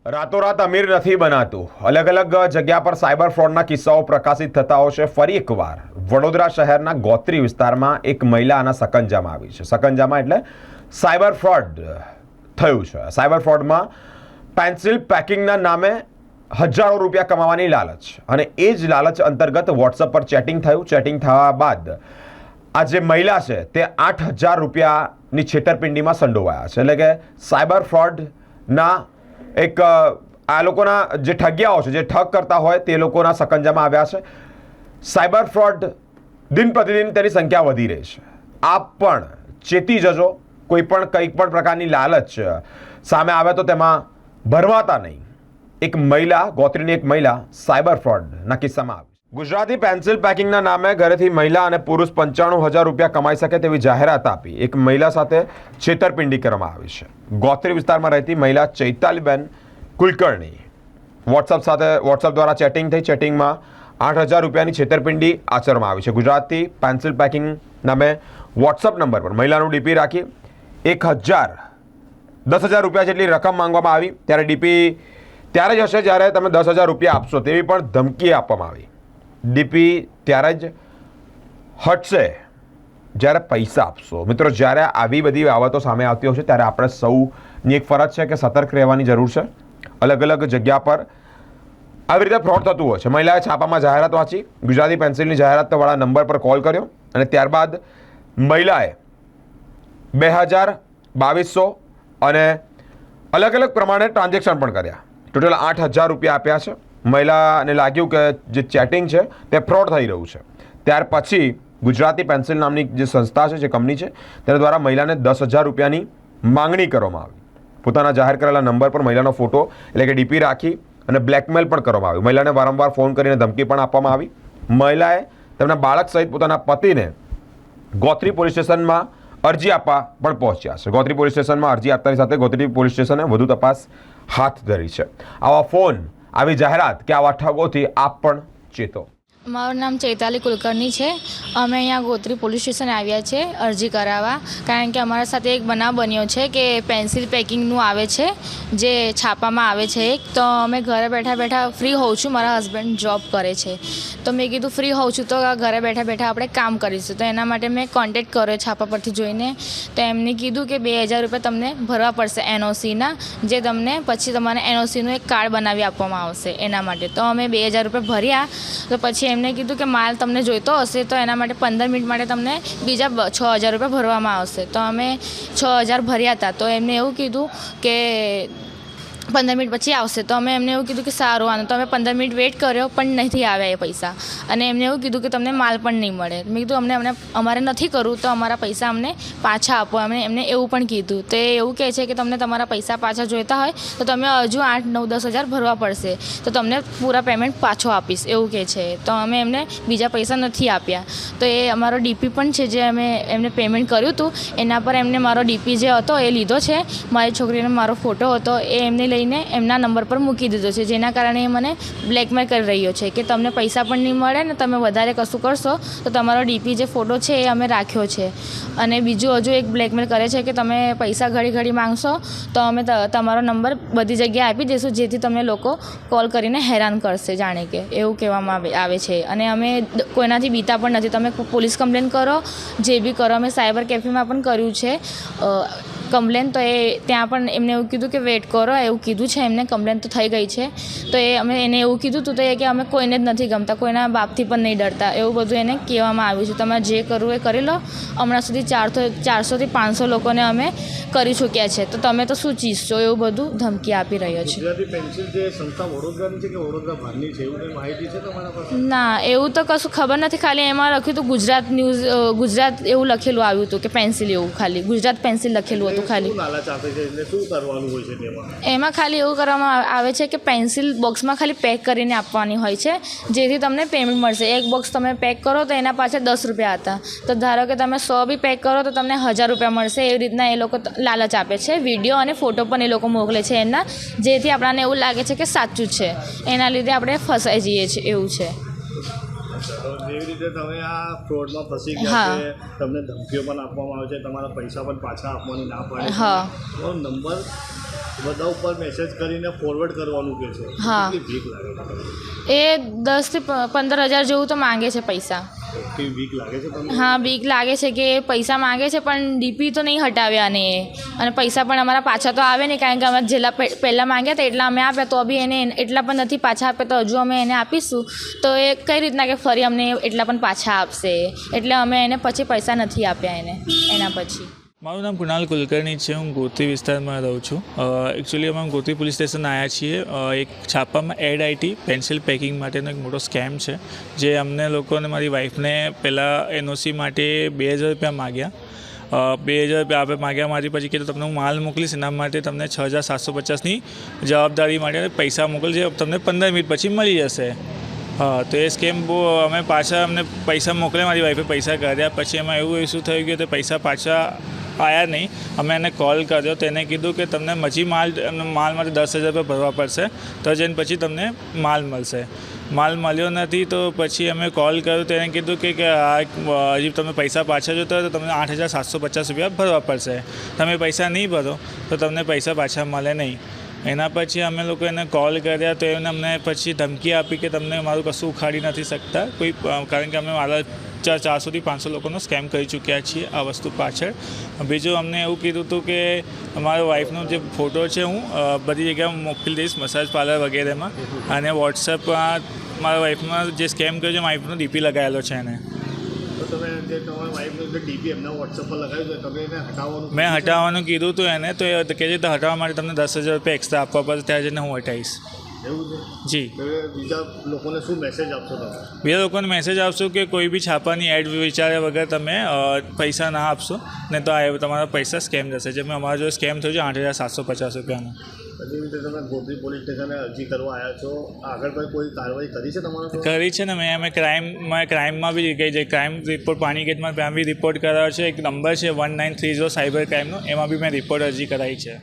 રાતોરાત અમીર નથી બનાતું. અલગ અલગ જગ્યા પર સાયબર ફ્રોડના કિસ્સાઓ પ્રકાશિત થતા હોય છે. ફરી એકવાર વડોદરા શહેરના ગોત્રી વિસ્તારમાં એક મહિલા આના સકંજામાં આવી છે. સકંજામાં એટલે સાયબર ફ્રોડ થયું છે. સાયબર ફ્રોડમાં પેન્સિલ પેકિંગના નામે હજારો રૂપિયા કમાવાની લાલચ, અને એ જ લાલચ અંતર્ગત વોટ્સઅપ પર ચેટિંગ થયું. ચેટિંગ થવા બાદ આ જે મહિલા છે તે 8,000 રૂપિયાની છેતરપિંડીમાં સંડોવાયા છે. એટલે કે સાયબર ફ્રોડના એક આ લોકોના જે ઠગિયાઓ છે, જે ઠગ કરતા હોય તે લોકોના સકંજામાં આવ્યા છે. સાયબર ફ્રોડ દિન પ્રતિદિન તેની સંખ્યા વધી રહી છે. આપ પણ ચેતી જજો. કોઈ પણ કંઈક પણ પ્રકારની લાલચ સામે આવે તો તેમાં ભરવાતા નહીં. એક મહિલા, ગોત્રીની એક મહિલા સાયબર ફ્રોડના કિસ્સામાં આવી. ગુજરાતી પેન્સિલ પેકિંગના નામે ઘરેથી મહિલા અને પુરુષ 95,000 રૂપિયા કમાઈ શકે તેવી જાહેરાત આપી એક મહિલા સાથે છેતરપિંડી કરવામાં આવી છે. ગોત્રી વિસ્તારમાં રહેતી મહિલા ચૈતાલીબેન કુલકર્ણી વોટ્સઅપ દ્વારા ચેટિંગ થઈ. ચેટિંગમાં 8,000 રૂપિયાની છેતરપિંડી આચરવામાં આવી છે. ગુજરાતી પેન્સિલ પેકિંગ નામે વોટ્સઅપ નંબર પર મહિલાનું ડીપી રાખી 10,000 રૂપિયા જેટલી રકમ માંગવામાં આવી. ત્યારે ડીપી ત્યારે જ હશે જ્યારે તમે 10,000 રૂપિયા આપશો તેવી પણ ધમકી આપવામાં આવી. ડીપી ત્યારે જ હટશે જ્યારે પૈસા આપશો. મિત્રો, જ્યારે આવી બધી બાબતો સામે આવતી હોય છે ત્યારે આપણે સૌની એક ફરજ છે કે સતર્ક રહેવાની જરૂર છે. અલગ અલગ જગ્યા પર આવી રીતે ફ્રોડ થતું હોય છે. મહિલાએ છાપામાં જાહેરાત વાંચી, ગુજરાતી પેન્સિલની જાહેરાતવાળા નંબર પર કોલ કર્યો અને ત્યારબાદ મહિલાએ 2,000, 2,200 અને અલગ અલગ પ્રમાણે ટ્રાન્ઝેક્શન પણ કર્યા. ટોટલ 8,000 રૂપિયા આપ્યા છે. મહિલાને લાગ્યું કે જે ચેટિંગ છે તે ફ્રોડ થઈ રહ્યું છે. ત્યાર પછી ગુજરાતી પેન્સિલ નામની જે સંસ્થા છે, જે કંપની છે, તેના દ્વારા મહિલાને 10,000 રૂપિયાની માંગણી કરવામાં આવી. પોતાના જાહેર કરેલા નંબર પર મહિલાનો ફોટો એટલે કે ડીપી રાખી અને બ્લેકમેલ પણ કરવામાં આવ્યું. મહિલાને વારંવાર ફોન કરીને ધમકી પણ આપવામાં આવી. મહિલાએ તેમના બાળક સહિત પોતાના પતિને ગોત્રી પોલીસ સ્ટેશનમાં અરજી આપવા પણ પહોંચ્યા છે. ગોત્રી પોલીસ સ્ટેશનમાં અરજી આપતાની સાથે ગોત્રી પોલીસ સ્ટેશને વધુ તપાસ હાથ ધરી છે. આવા ફોન, આવી જાહેરાત કે આવા ઠગોથી આપ પણ ચેતો. મારું નામ ચૈતાલી કુલકર્ણી છે. અમે અહીંયા ગોત્રી પોલીસ સ્ટેશન આવ્યા છે અરજી કરાવવા, કારણ કે અમારા સાથે એક બનાવ બન્યો છે કે પેન્સિલ પેકિંગનું આવે છે, જે છાપામાં આવે છે એક. તો અમે ઘરે બેઠા બેઠા ફ્રી હોઉં છું, મારા હસબન્ડ જોબ કરે છે, તો મેં કીધું ફ્રી હોઉં છું તો ઘરે બેઠા બેઠા આપણે કામ કરીશું. તો એના માટે મેં કોન્ટેક્ટ કર્યો છાપા પરથી જોઈને. તો એમને કીધું કે 2,000 રૂપિયા તમને ભરવા પડશે NOCના, જે તમને પછી તમારે NOCનું એક કાર્ડ બનાવી આપવામાં આવશે એના માટે. તો અમે 2,000 રૂપિયા ભર્યા. તો પછી એમને કીધું કે માલ તમને જોઈતો હશે તો એના માટે 15 મિનિટ માટે તમને બીજા 6,000 રૂપિયા ભરવામાં આવશે. તો અમે 6,000 ભર્યા હતા. તો એમને એવું કીધું કે 15 મિનિટ પછી આવશે. તો અમે એમને એવું કીધું કે સારું આનું. તો અમે 15 મિનિટ વેઇટ કર્યો પણ નથી આવ્યા એ પૈસા. અને એમને એવું કીધું કે તમને માલ પણ નહીં મળે. મેં કીધું અમારે નથી કરવું, તો અમારા પૈસા અમને પાછા આપો. એમને એવું પણ કીધું. તો એ એવું કહે છે કે તમને તમારા પૈસા પાછા જોઈતા હોય તો તમે હજુ 8, 9, 10,000 ભરવા પડશે, તો તમને પૂરા પેમેન્ટ પાછો આપીશ એવું કહે છે. તો અમે એમને બીજા પૈસા નથી આપ્યા. તો એ અમારો ડીપી પણ છે, જે અમે એમને પેમેન્ટ કર્યું હતું એના પર એમને મારો ડીપી જે હતો એ લીધો છે. મારી છોકરીનો મારો ફોટો હતો એ એમને લઈને એમના નંબર પર મૂકી દીધો છે, જેના કારણે એ મને બ્લેકમેલ કરી રહ્યો છે કે તમને પૈસા પણ નહીં મળે ને તમે વધારે કશું કરશો તો તમારો ડીપી જે ફોટો છે એ અમે રાખ્યો છે. અને બીજું હજુ એક બ્લેકમેલ કરે છે કે તમે પૈસા ઘડી માંગશો તો અમે તમારો નંબર બધી જગ્યાએ આપી દઈશું, જેથી તમને લોકો કોલ કરીને હેરાન કરશે, જાણે કે એવું કહેવામાં આવે છે. અને અમે કોઈનાથી બીતા પણ નથી. તમે પોલીસ કમ્પ્લેન કરો, જે બી કરો. અમે સાયબર કેફેમાં પણ કર્યું છે કમ્પ્લેન. તો એ ત્યાં પણ એમને એવું કીધું કે વેઇટ કરો, એવું કીધું છે એમને. કમ્પ્લેન તો થઈ ગઈ છે. તો અમે એને એવું કીધું હતું તો એ કે અમે કોઈને જ નથી ગમતા, કોઈના બાપથી પણ નહીં ડરતા, એવું બધું એને કહેવામાં આવ્યું છે. તમારે જે કરવું એ કરી લો. હમણાં સુધી 400થી 500 લોકોને અમે કરી ચૂક્યા છે, તો તમે તો શું ચીજ છો, એવું બધું ધમકી આપી રહ્યો છે. ગુજરાતી પેન્સિલ જે સંસ્થા વડોદરાની છે કે વડોદરા બહારની છે, એવું કંઈ માહિતી છે તમારા પાસે? ના, એવું તો કશું ખબર નથી. ખાલી એમાં લખ્યું હતું ગુજરાત ન્યૂઝ, ગુજરાત એવું લખેલું આવ્યું હતું કે પેન્સિલ, એવું ખાલી ગુજરાત પેન્સિલ લખેલું હતું ખાલી. લાલચ આપે છે એટલે શું કરવાનું હોય છે તેમાં? એમાં ખાલી એવું કરવામાં આવે છે કે પેન્સિલ બોક્સમાં ખાલી પેક કરીને આપવાની હોય છે, જેથી તમને પેમેન્ટ મળશે. એક બોક્સ તમે પેક કરો તો એના પાછળ 10 રૂપિયા હતા. તો ધારો કે તમે 100 બી પેક કરો તો તમને 1,000 રૂપિયા મળશે. એવી રીતના એ લોકો લાલચ આપે છે. વિડીયો અને ફોટો પણ એ લોકો મોકલે છે એના, જેથી આપણને એવું લાગે છે કે સાચું છે. એના લીધે આપણે ફસાઈ જઈએ છીએ, એવું છે. જેવી રીતે તમે આ ફ્રોડમાં ફસી ગયા છે, તમને ધમકીઓ પણ આપવામાં આવે છે, તમારા પૈસા પણ પાછા આપવાની ના પાડે. તો નંબર બધા ઉપર મેસેજ કરીને ફોરવર્ડ કરવાનું કે છે. હા. કેટલી બીક લાગે છે તમને? એ 10,000 થી 15,000 જેવું તો માંગે છે પૈસા. કેવી બીક લાગે છે તમને? હા, બીક લાગે છે કે પૈસા માંગે છે પણ ડીપી તો નહીં હટાવ્યા ને અને પૈસા પણ અમારા પાછા તો આવે નહીં, કારણ કે અમે જેટલા પહેલાં માંગ્યા હતા એટલા અમે આપ્યા તો બી એને એટલા પણ નથી પાછા આપ્યા, તો હજુ અમે એને આપીશું તો એ કઈ રીતના કે ફરી અમને એટલા પણ પાછા આપશે, એટલે અમે એને પછી પૈસા નથી આપ્યા એને એના પછી. મારું નામ કુણાલ કુલકર્ણી છે. હું ગોત્રી વિસ્તારમાં રહું છું. એકચ્યુઅલી અમે ગોત્રી પોલીસ સ્ટેશન આવ્યા છીએ. એક છાપામાં એડ આઈટી પેન્સિલ પેકિંગ માટેનો એક મોટો સ્કેમ છે, જે અમને લોકોને મારી વાઈફને પહેલાં એનઓસી માટે 2,000 રૂપિયા માગ્યા. 2,000 રૂપિયા આપણે માગ્યા મારી પછી કીધું તમને હું માલ મોકલીશ, એના માટે તમને 6,750ની જવાબદારી માટે પૈસા મોકલજે, તમને 15 મિનિટ પછી મળી જશે. હા, તો એ સ્કેમ બહુ અમે પાછા અમને પૈસા મોકલ્યા, મારી વાઈફે પૈસા કર્યા પછી એમાં એવું ઇસ્યુ થઈ ગયું કે પૈસા પાછા આવ્યા નહીં. અમે એને કોલ કર્યો તો એને કીધું કે તમને હજી માલ માટે 10,000 રૂપિયા ભરવા પડશે, તો જઈને પછી તમને માલ મળશે. માલ મળ્યો નથી તો પછી અમે કોલ કર્યો તો એને કીધું કે હજી તમે પૈસા પાછા જોતા હોય તો તમને 8,750 રૂપિયા ભરવા પડશે, તમે પૈસા નહીં ભરો તો તમને પૈસા પાછા મળે નહીં. એના પછી અમે લોકો એને કોલ કર્યા તો એને અમને પછી ધમકી આપી કે તમને મારું કશું ઉખાડી નથી શકતા કોઈ, કારણ કે અમે મારા 400 થી 500 લોકોનો સ્કેમ કરી ચૂક્યા છીએ આ વસ્તુ પાછળ. બીજું અમને એવું કીધું હતું કે મારા વાઈફનો જે ફોટો છે હું બધી જગ્યાએ મોકલી દઈશ, મસાજ પાર્લર વગેરેમાં, અને વોટ્સએપમાં મારા વાઈફમાં જે સ્કેમ કર્યો છે વાઈફનો ડીપી લગાવેલો છે એને. તો તમે જે તમારા વાઈફનું જે ડીપી એમના વોટ્સઅપ પર લગાવ્યું છે તમે એને હટાવવાનું? મેં હટાવવાનું કીધું હતું એને, તો એ કહે છે તો હટાવવા માટે તમને 10,000 રૂપિયા એક્સ્ટ્રા આપવા પડશે, ત્યાં જઈને હું હટાવીશ. એવું છે? જી. તો બીજા લોકોને શું મેસેજ આપશો તમે? બીજા લોકોને મેસેજ આપશો કે કોઈ બી છાપાની એડ વિચાર્યા વગર તમે પૈસા ના આપશો ને તો આ તમારા પૈસા સ્કેમ જશે. જેમાં અમારા જો સ્કેમ થયું છે 8,750 રૂપિયાનો. બધી રીતે તમે ગોત્રી પોલીસ સ્ટેશને અરજી કરવા આવ્યા છો, આગળ પર કોઈ કાર્યવાહી કરી છે તમારા પર? કરી છે ને અમે ક્રાઇમમાં બી ગઈ છે, ક્રાઇમ રિપોર્ટ પાણીગેટમાં ત્યાં બી રિપોર્ટ કરાવ્યો છે. એક નંબર છે 1930 સાયબર ક્રાઇમનો, એમાં બી મેં રિપોર્ટ અરજી કરાવી છે.